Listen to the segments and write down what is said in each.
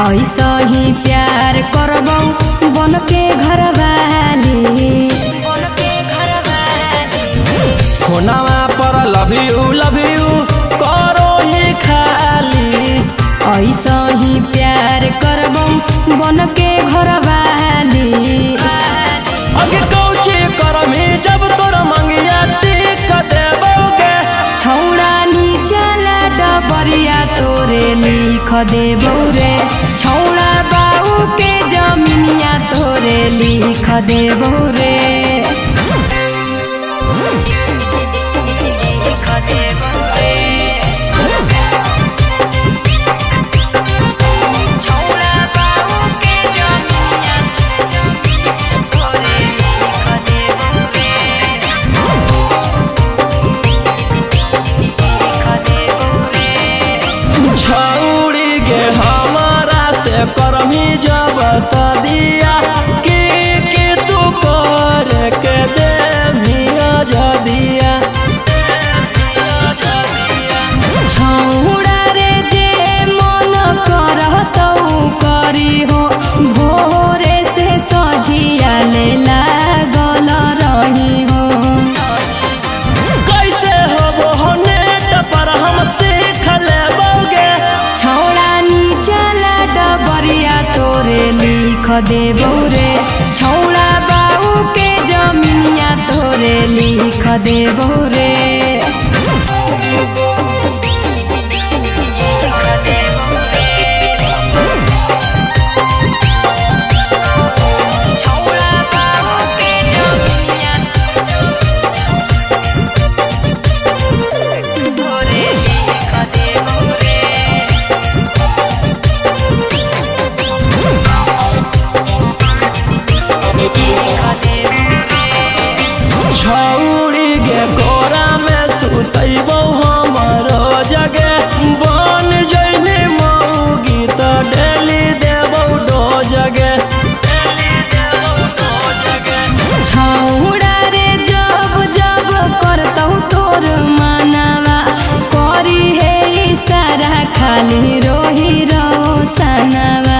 ऐसा ही प्यार करबौ बन के घरवाली फोनवा पर लव यू करो ही खाली। ऐसा ही प्यार करबौ बन के घरवाली। अगे कौची करमी जब तोर मंगिया टिक देबोगे। छौड़ा नीचला डबरिया तोरे लिख देबौ रे। छौड़ा बाऊ के जमीनिया तोरे लिख देबौ रे। छौड़ी गे हमारा से करमी जब सदिया के तू कर के देविया जदिया। छौड़ा रे जे मन करतौ करी हो। भोरे से सझिया ले लागल रही हो। कैसे होबो हो नेट पर हम सीख लेबोगे। छौड़ा नीचला डबरिया तोरे लिख देबौ रे। छौड़ा बाऊ के जमीनिया तोरे लिख देबौ रे। छौड़ी गे कोरा में सुतैबौ हमरो जगे। बन जइबे मौगी त डेली देबौ डोजगे। छौड़ा रे जब जब करतौ तोर मनवा। करी हे इशारा खाली रोही रोशनवा।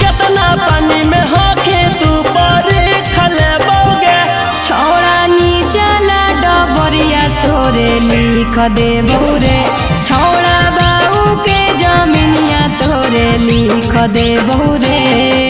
केतना पानी में होके तू परीख लेबोगे। छौड़ा नीचला डबरिया तोरे लिख देबौ रे। छौड़ा बाऊ के जमीनिया तोरे लिख देबौ रे।